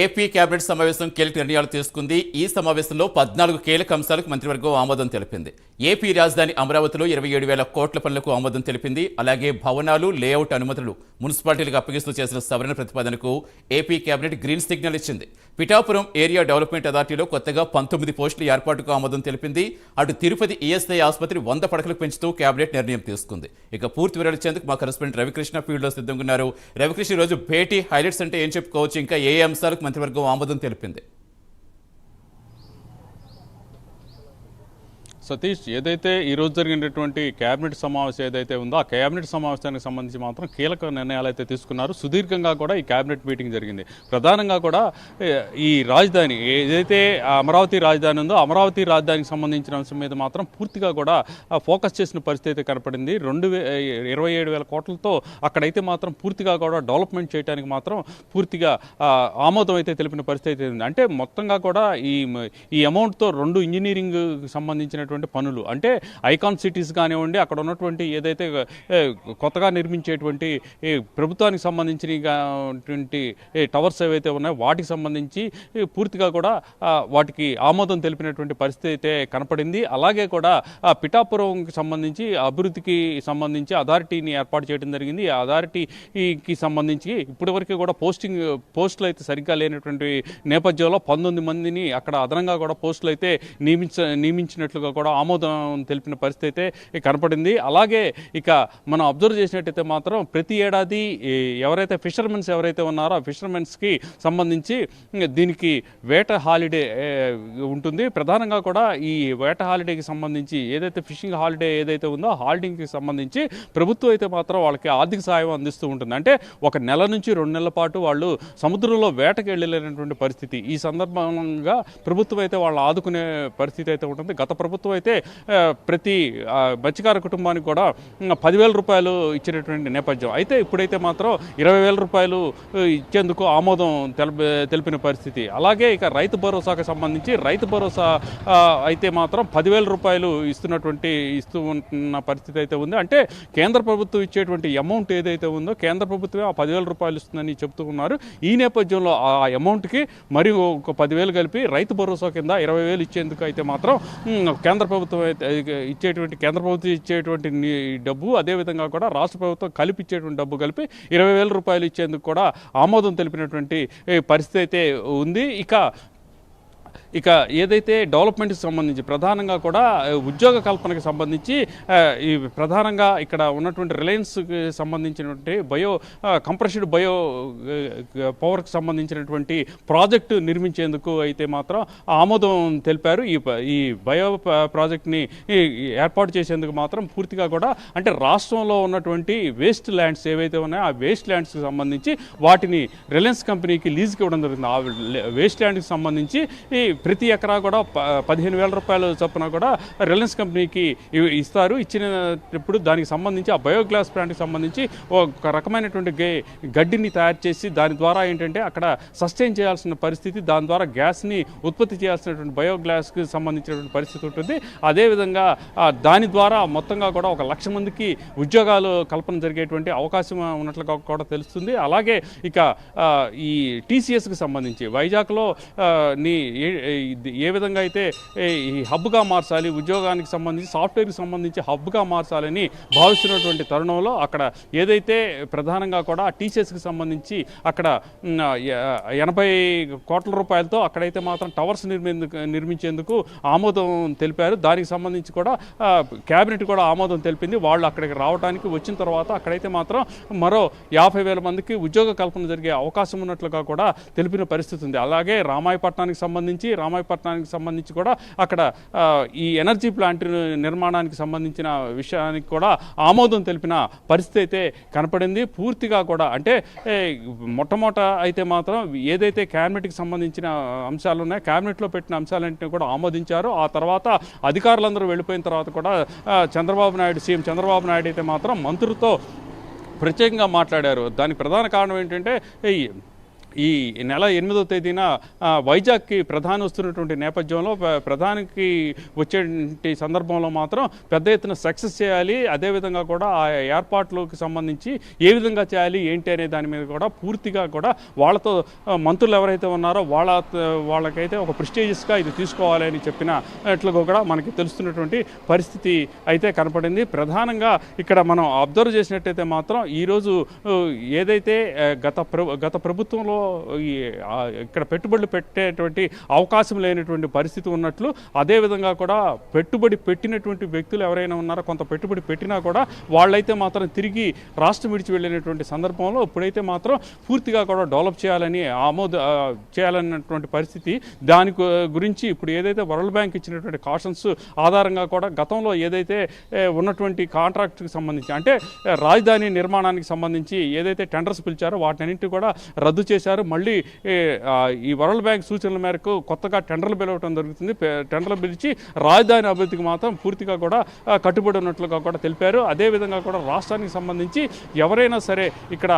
AP cabinet సమావేశం కీలక నిర్ణయాలు తీసుకుంది. ఈ సమావేశంలో 14 కీలక అంశాలకు మంత్రివర్గం ఆమోదం తెలిపింది. ఏపీ రాజధాని అమరావతిలో 27,000 కోట్ల పనులకు ఆమోదం తెలిపింది. అలాగే భవనాలు, లేఅవుట్ అనుమతులు మున్సిపాలిటీలకు అప్పగిస్తూ చేసిన సవరణ ప్రతిపాదనకు ఏపీ కేబినెట్ గ్రీన్ సిగ్నల్ ఇచ్చింది. పిఠాపురం ఏరియా డెవలప్మెంట్ అథారిటీలో కొత్తగా 19 పోస్టుల ఏర్పాటుకు ఆమోదం తెలిపింది. అటు తిరుపతి ఈఎస్ఐ ఆసుపత్రి 100 పడకలకు పెంచుతూ కేబినెట్ నిర్ణయం తీసుకుంది. ఇక పూర్తి వివరాలు ఇచ్చేందుకు మా కరెస్పాండెంట్ రవికృష్ణ ఫీల్డ్లో సిద్ధంగా ఉన్నారు. రవికృష్ణ, ఈ రోజు భేటీ హైలైట్స్ అంటే ఏం చెప్పుకోవచ్చు? ఇంకా ఏ అంశాలకు మంత్రివర్గం ఆమోదం తెలిపింది? సతీష్, ఏదైతే ఈరోజు జరిగినటువంటి కేబినెట్ సమావేశం ఏదైతే ఉందో ఆ కేబినెట్ సమావేశానికి సంబంధించి మాత్రం కీలక నిర్ణయాలు అయితే తీసుకున్నారు. సుదీర్ఘంగా కూడా ఈ కేబినెట్ మీటింగ్ జరిగింది. ప్రధానంగా కూడా ఈ రాజధాని ఏదైతే అమరావతి రాజధాని ఉందో అమరావతి రాజధానికి సంబంధించిన అంశం మీద మాత్రం పూర్తిగా కూడా ఫోకస్ చేసిన పరిస్థితి అయితే కనపడింది. 27,000 కోట్లతో అక్కడైతే మాత్రం పూర్తిగా కూడా డెవలప్మెంట్ చేయడానికి మాత్రం పూర్తిగా ఆమోదం అయితే తెలిపిన పరిస్థితి అయితే ఉంది. అంటే మొత్తంగా కూడా ఈ అమౌంట్తో 2 ఇంజనీరింగ్ సంబంధించినటువంటి పనులు, అంటే ఐకాన్ సిటీస్ కానివ్వండి, అక్కడ ఉన్నటువంటి ఏదైతే కొత్తగా నిర్మించేటువంటి ప్రభుత్వానికి సంబంధించినటువంటి టవర్స్ ఏవైతే ఉన్నాయో వాటికి సంబంధించి పూర్తిగా కూడా వాటికి ఆమోదం తెలిపినటువంటి పరిస్థితి అయితే కనపడింది. అలాగే కూడా పిఠాపురంకి సంబంధించి అభివృద్ధికి సంబంధించి అథారిటీని ఏర్పాటు చేయడం జరిగింది. ఈ అథారిటీకి సంబంధించి ఇప్పటివరకు కూడా పోస్టులు అయితే సరిగ్గా లేనటువంటి నేపథ్యంలో 19 మందిని అక్కడ అదనంగా కూడా పోస్టులు అయితే నియమించినట్లుగా కూడా ఆమోదం తెలిపిన పరిస్థితి అయితే కనపడింది. అలాగే ఇక మనం అబ్జర్వ్ చేసినట్టయితే మాత్రం ప్రతి ఏడాది ఎవరైతే ఫిషర్మెన్స్ ఎవరైతే ఉన్నారో ఆ ఫిషర్మెన్స్కి సంబంధించి దీనికి వేట హాలిడే ఉంటుంది. ప్రధానంగా కూడా ఈ వేట హాలిడేకి సంబంధించి ఏదైతే ఫిషింగ్ హాలిడే ఏదైతే ఉందో హాలిడేకి సంబంధించి ప్రభుత్వం అయితే మాత్రం వాళ్ళకి ఆర్థిక సహాయం అందిస్తూ ఉంటుంది. అంటే 1 నెల నుంచి 2 నెలల పాటు వాళ్ళు సముద్రంలో వేటకి వెళ్ళలేనటువంటి పరిస్థితి. ఈ సందర్భంగా ప్రభుత్వం అయితే వాళ్ళు ఆదుకునే పరిస్థితి అయితే ఉంటుంది. గత ప్రభుత్వం అయితే ప్రతి మత్స్యకార కుటుంబానికి కూడా 10,000 రూపాయలు ఇచ్చినటువంటి నేపథ్యం. అయితే ఇప్పుడైతే మాత్రం 20,000 రూపాయలు ఇచ్చేందుకు ఆమోదం తెలిపిన పరిస్థితి. అలాగే ఇక రైతు భరోసాకు సంబంధించి రైతు భరోసా అయితే మాత్రం 10,000 రూపాయలు ఇస్తూ ఉన్న పరిస్థితి అయితే ఉంది. అంటే కేంద్ర ప్రభుత్వం ఇచ్చేటువంటి అమౌంట్ ఏదైతే ఉందో కేంద్ర ప్రభుత్వమే ఆ 10,000 రూపాయలు ఇస్తుందని చెప్తూ ఉన్నారు. ఈ నేపథ్యంలో ఆ అమౌంట్కి మరి ఒక 10,000 కలిపి రైతు భరోసా కింద 20,000 ఇచ్చేందుకు అయితే మాత్రం కేంద్ర ప్రభుత్వం ఇచ్చేటువంటి డబ్బు, అదేవిధంగా కూడా రాష్ట్ర ప్రభుత్వం కలిపి ఇచ్చేటువంటి డబ్బు కలిపి 20,000 రూపాయలు ఇచ్చేందుకు కూడా ఆమోదం తెలిపినటువంటి పరిస్థితి అయితే ఉంది. ఇక ఏదైతే డెవలప్మెంట్కి సంబంధించి ప్రధానంగా కూడా ఉద్యోగ కల్పనకి సంబంధించి ఈ ప్రధానంగా ఇక్కడ ఉన్నటువంటి రిలయన్స్కి సంబంధించినటువంటి కంప్రెస్డ్ బయో పవర్కి సంబంధించినటువంటి ప్రాజెక్టు నిర్మించేందుకు అయితే మాత్రం ఆమోదం తెలిపారు. ఈ బయో ప్రాజెక్ట్ని ఏర్పాటు చేసేందుకు మాత్రం పూర్తిగా కూడా అంటే రాష్ట్రంలో ఉన్నటువంటి వేస్ట్ ల్యాండ్స్ ఏవైతే ఉన్నాయో ఆ వేస్ట్ ల్యాండ్స్కి సంబంధించి వాటిని రిలయన్స్ కంపెనీకి లీజుకి ఇవ్వడం జరుగుతుంది. ఆ వేస్ట్ ల్యాండ్కి సంబంధించి ప్రతి ఎకరా కూడా 15,000 రూపాయలు చొప్పున కూడా రిలయన్స్ కంపెనీకి ఇస్తారు. ఇచ్చినప్పుడు దానికి సంబంధించి ఆ బయోగ్యాస్ ప్లాంట్కి సంబంధించి ఒక రకమైనటువంటి గడ్డిని తయారు చేసి దాని ద్వారా ఏంటంటే అక్కడ సస్టైన్ చేయాల్సిన పరిస్థితి, దాని ద్వారా గ్యాస్ని ఉత్పత్తి చేయాల్సినటువంటి బయోగ్యాస్కి సంబంధించినటువంటి పరిస్థితి ఉంటుంది. అదేవిధంగా దాని ద్వారా మొత్తంగా కూడా 1,00,000 మందికి ఉద్యోగాలు కల్పన జరిగేటువంటి అవకాశం ఉన్నట్లుగా కూడా తెలుస్తుంది. అలాగే ఇక ఈ టీసీఎస్కి సంబంధించి వైజాగ్లో ఏ విధంగా అయితే ఈ హబ్గా మార్చాలి, ఉద్యోగానికి సంబంధించి సాఫ్ట్వేర్కి సంబంధించి హబ్గా మార్చాలని భావిస్తున్నటువంటి తరుణంలో అక్కడ ఏదైతే ప్రధానంగా కూడా టీసీఎస్కి సంబంధించి అక్కడ 80 కోట్ల రూపాయలతో అక్కడైతే మాత్రం టవర్స్ నిర్మించేందుకు ఆమోదం తెలిపారు. దానికి సంబంధించి కూడా క్యాబినెట్ కూడా ఆమోదం తెలిపింది. వాళ్ళు అక్కడికి రావడానికి వచ్చిన తర్వాత అక్కడైతే మాత్రం మరో 50,000 మందికి ఉద్యోగ కల్పన జరిగే అవకాశం ఉన్నట్లుగా కూడా తెలిపిన పరిస్థితి ఉంది. అలాగే రామాయపట్నానికి సంబంధించి కూడా అక్కడ ఈ ఎనర్జీ ప్లాంట్ నిర్మాణానికి సంబంధించిన విషయానికి కూడా ఆమోదం తెలిపిన పరిస్థితి అయితే కనపడింది. పూర్తిగా కూడా అంటే మొట్టమొదట అయితే మాత్రం ఏదైతే క్యాబినెట్కి సంబంధించిన అంశాలు ఉన్నాయో క్యాబినెట్లో పెట్టిన అంశాలన్నింటినీ కూడా ఆమోదించారు. ఆ తర్వాత అధికారులందరూ వెళ్ళిపోయిన తర్వాత కూడా సీఎం చంద్రబాబు నాయుడు అయితే మాత్రం మంత్రులతో ప్రత్యేకంగా మాట్లాడారు. దానికి ప్రధాన కారణం ఏంటంటే ఈ నెల 8వ తేదీన వైజాగ్కి ప్రధాని వస్తున్నటువంటి నేపథ్యంలో ప్రధానికి వచ్చే సందర్భంలో మాత్రం పెద్ద ఎత్తున సక్సెస్ చేయాలి, అదేవిధంగా కూడా ఆ ఏర్పాట్లకు సంబంధించి ఏ విధంగా చేయాలి ఏంటి అనే దాని మీద కూడా పూర్తిగా కూడా వాళ్ళతో మంత్రులు ఎవరైతే ఉన్నారో వాళ్ళకైతే ఒక ప్రెస్టీజియస్గా ఇది తీసుకోవాలి అని చెప్పినట్లుగా కూడా మనకి తెలుస్తున్నటువంటి పరిస్థితి అయితే కనపడింది. ప్రధానంగా ఇక్కడ మనం అబ్జర్వ్ చేసినట్టయితే మాత్రం ఈరోజు ఏదైతే గత ప్రభుత్వంలో ఇక్కడ పెట్టుబడులు పెట్టేటువంటి అవకాశం లేనటువంటి పరిస్థితి ఉన్నట్లు, అదేవిధంగా కూడా పెట్టుబడి పెట్టినటువంటి వ్యక్తులు ఎవరైనా ఉన్నారో కొంత పెట్టుబడి పెట్టినా కూడా వాళ్ళైతే మాత్రం తిరిగి రాష్ట్రం విడిచి వెళ్ళినటువంటి సందర్భంలో ఇప్పుడైతే మాత్రం పూర్తిగా కూడా డెవలప్ చేయాలని చేయాలన్నటువంటి పరిస్థితి. దాని గురించి ఇప్పుడు ఏదైతే వరల్డ్ బ్యాంక్ ఇచ్చినటువంటి కాషన్స్ ఆధారంగా కూడా గతంలో ఏదైతే ఉన్నటువంటి కాంట్రాక్ట్కి సంబంధించి అంటే రాజధాని నిర్మాణానికి సంబంధించి ఏదైతే టెండర్స్ పిలిచారో వాటినన్నింటి కూడా రద్దు చేశారు. మళ్ళీ ఈ వరల్డ్ బ్యాంక్ సూచనల మేరకు కొత్తగా టెండర్లు పిలవటం జరుగుతుంది. టెండర్లు పిలిచి రాజధాని అభివృద్ధికి మాత్రం పూర్తిగా కూడా కట్టుబడి ఉన్నట్లుగా కూడా తెలిపారు. అదేవిధంగా కూడా రాష్ట్రానికి సంబంధించి ఎవరైనా సరే ఇక్కడ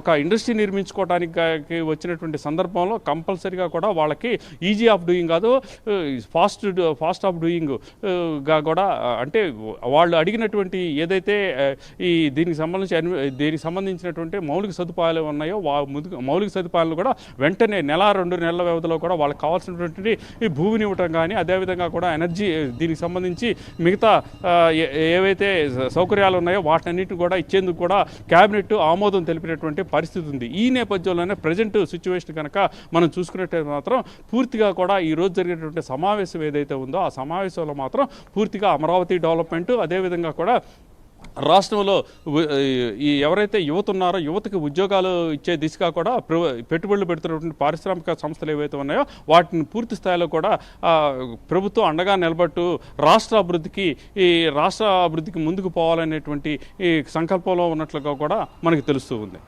ఒక ఇండస్ట్రీ నిర్మించుకోవడానికి వచ్చినటువంటి సందర్భంలో కంపల్సరీగా కూడా వాళ్ళకి ఈజీ ఆఫ్ డూయింగ్ కాదు, ఫాస్ట్ ఆఫ్ డూయింగ్ గా కూడా అంటే వాళ్ళు అడిగినటువంటి ఏదైతే దీనికి సంబంధించినటువంటి మౌలిక సదుపాయాలు ఉన్నాయో మౌలిక సదుపాయాలను కూడా వెంటనే నెల 2 నెలల వ్యవధిలో కూడా వాళ్ళకి కావాల్సినటువంటి భూమిని ఇవ్వటం కానీ అదేవిధంగా కూడా ఎనర్జీ దీనికి సంబంధించి మిగతా ఏవైతే సౌకర్యాలు ఉన్నాయో వాటన్నిటిని కూడా ఇచ్చేందుకు కూడా క్యాబినెట్ ఆమోదం తెలిపినటువంటి పరిస్థితి ఉంది. ఈ నేపథ్యంలోనే ప్రజెంట్ సిచ్యువేషన్ కనుక మనం చూసుకున్నట్టయితే మాత్రం పూర్తిగా కూడా ఈ రోజు జరిగినటువంటి సమావేశం ఏదైతే ఉందో ఆ సమావేశంలో మాత్రం పూర్తిగా అమరావతి డెవలప్మెంట్ అదేవిధంగా కూడా రాష్ట్రంలో ఎవరైతే యువత ఉన్నారో యువతకి ఉద్యోగాలు ఇచ్చే దిశగా కూడా పెట్టుబడులు పెడుతున్నటువంటి పారిశ్రామిక సంస్థలు ఏవైతే ఉన్నాయో వాటిని పూర్తి స్థాయిలో కూడా ప్రభుత్వం అండగా నిలబట్టు రాష్ట్ర అభివృద్ధికి ముందుకు పోవాలనేటువంటి ఈ సంకల్పంలో ఉన్నట్లుగా కూడా మనకి తెలుస్తూ ఉంది.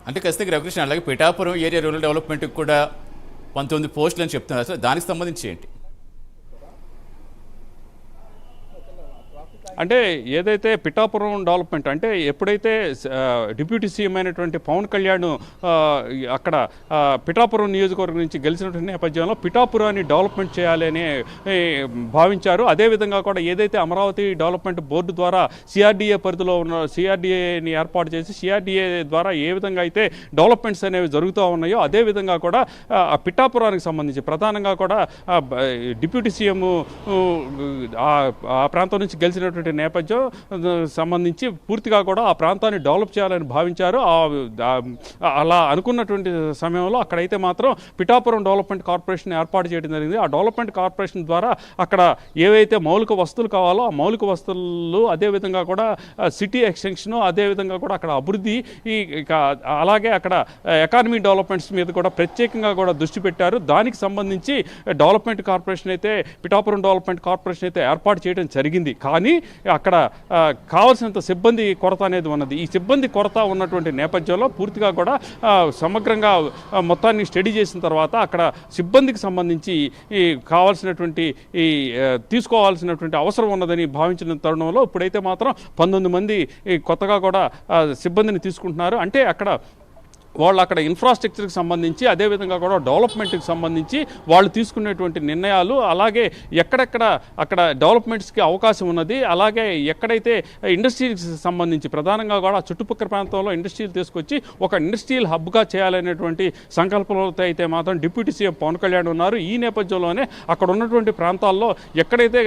అంటే ఖచ్చితంగా రవికృష్ణ, అలాగే పిఠాపురం ఏరియా రూరల్ డెవలప్మెంట్కి కూడా 19 పోస్టులు అని చెప్తున్నారు. అసలు దానికి సంబంధించి ఏంటి? అంటే ఏదైతే పిఠాపురం డెవలప్మెంట్ అంటే ఎప్పుడైతే డిప్యూటీ సీఎం అయినటువంటి పవన్ కళ్యాణ్ అక్కడ పిఠాపురం నియోజకవర్గం నుంచి గెలిచినటువంటి నేపథ్యంలో పిఠాపురాన్ని డెవలప్మెంట్ చేయాలి అని భావించారు. అదేవిధంగా కూడా ఏదైతే అమరావతి డెవలప్మెంట్ బోర్డు ద్వారా సిఆర్డీఏ పరిధిలో ఉన్న సిఆర్డీఏని ఏర్పాటు చేసి సిఆర్డీఏ ద్వారా ఏ విధంగా అయితే డెవలప్మెంట్స్ అనేవి జరుగుతూ ఉన్నాయో అదేవిధంగా కూడా పిఠాపురానికి సంబంధించి ప్రధానంగా కూడా డిప్యూటీ సీఎం ఆ ప్రాంతం నుంచి గెలిచినటువంటి నేపథ్యం సంబంధించి పూర్తిగా కూడా ఆ ప్రాంతాన్ని డెవలప్ చేయాలని భావించారు. అలా అనుకున్నటువంటి సమయంలో అక్కడైతే మాత్రం పిఠాపురం డెవలప్మెంట్ కార్పొరేషన్ ఏర్పాటు చేయడం జరిగింది. ఆ డెవలప్మెంట్ కార్పొరేషన్ ద్వారా అక్కడ ఏవైతే మౌలిక వస్తువులు కావాలో ఆ మౌలిక వస్తువులు అదేవిధంగా కూడా సిటీ ఎక్స్టెన్షన్ అదేవిధంగా కూడా అక్కడ అభివృద్ధి అలాగే అక్కడ ఎకానమీ డెవలప్మెంట్స్ మీద కూడా ప్రత్యేకంగా కూడా దృష్టి పెట్టారు. దానికి సంబంధించి డెవలప్మెంట్ కార్పొరేషన్ అయితే పిఠాపురం డెవలప్మెంట్ కార్పొరేషన్ అయితే ఏర్పాటు చేయడం జరిగింది. కానీ అక్కడ కావాల్సినంత సిబ్బంది కొరత అనేది ఉన్నది. ఈ సిబ్బంది కొరత ఉన్నటువంటి నేపథ్యంలో పూర్తిగా కూడా సమగ్రంగా మొత్తాన్ని స్టడీ చేసిన తర్వాత అక్కడ సిబ్బందికి సంబంధించి కావాల్సినటువంటి తీసుకోవాల్సినటువంటి అవసరం ఉన్నదని భావించిన తరుణంలో ఇప్పుడైతే మాత్రం 19 మంది కొత్తగా కూడా సిబ్బందిని తీసుకుంటున్నారు. అంటే అక్కడ వాళ్ళు అక్కడ ఇన్ఫ్రాస్ట్రక్చర్కి సంబంధించి అదేవిధంగా కూడా డెవలప్మెంట్కి సంబంధించి వాళ్ళు తీసుకునేటువంటి నిర్ణయాలు అలాగే ఎక్కడెక్కడ అక్కడ డెవలప్మెంట్స్కి అవకాశం ఉన్నది అలాగే ఎక్కడైతే ఇండస్ట్రీకి సంబంధించి ప్రధానంగా కూడా చుట్టుపక్కల ప్రాంతంలో ఇండస్ట్రీలు తీసుకొచ్చి ఒక ఇండస్ట్రియల్ హబ్గా చేయాలనేటువంటి సంకల్పంతో అయితే మాత్రం డిప్యూటీ సీఎం పవన్ కళ్యాణ్ ఉన్నారు. ఈ నేపథ్యంలోనే అక్కడ ఉన్నటువంటి ప్రాంతాల్లో ఎక్కడైతే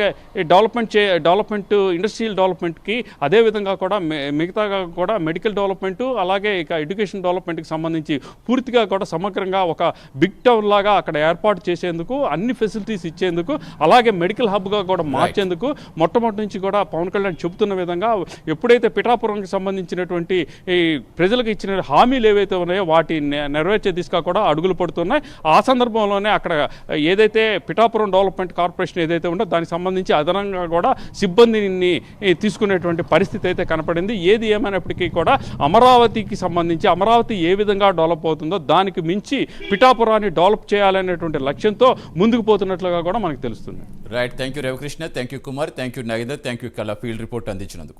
డెవలప్మెంట్ ఇండస్ట్రియల్ డెవలప్మెంట్కి అదేవిధంగా కూడా మిగతాగా కూడా మెడికల్ డెవలప్మెంట్ అలాగే ఇక ఎడ్యుకేషన్ డెవలప్మెంట్కి సంబంధించి పూర్తిగా కూడా సమగ్రంగా ఒక బిగ్ టౌన్ లాగా అక్కడ ఏర్పాటు చేసేందుకు అన్ని ఫెసిలిటీస్ ఇచ్చేందుకు అలాగే మెడికల్ హబ్గా కూడా మార్చేందుకు మొట్టమొదటి నుంచి కూడా పవన్ కళ్యాణ్ చెబుతున్న విధంగా ఎప్పుడైతే పిఠాపురంకి సంబంధించినటువంటి ఈ ప్రజలకు ఇచ్చిన హామీలు ఏవైతే ఉన్నాయో వాటి నెరవేర్చే దిశగా కూడా అడుగులు పడుతున్నాయి. ఆ సందర్భంలోనే అక్కడ ఏదైతే పిఠాపురం డెవలప్మెంట్ కార్పొరేషన్ ఏదైతే ఉందో దానికి సంబంధించి అదనంగా కూడా సిబ్బందిని తీసుకునేటువంటి పరిస్థితి అయితే కనపడింది. ఏది ఏమైనప్పటికీ కూడా అమరావతికి సంబంధించి అమరావతి ఏ విధంగా డెవలప్ అవుతుందో దానికి మించి పిఠాపురాన్ని డెవలప్ చేయాలనేటువంటి లక్ష్యంతో ముందుకు పోతున్నట్లుగా కూడా మనకు తెలుస్తుంది. Right, thank you Ravikrishna, thank you Kumar, thank you Nagender, thank you కళా ఫీల్డ్ రిపోర్ట్ అందించినందుకు.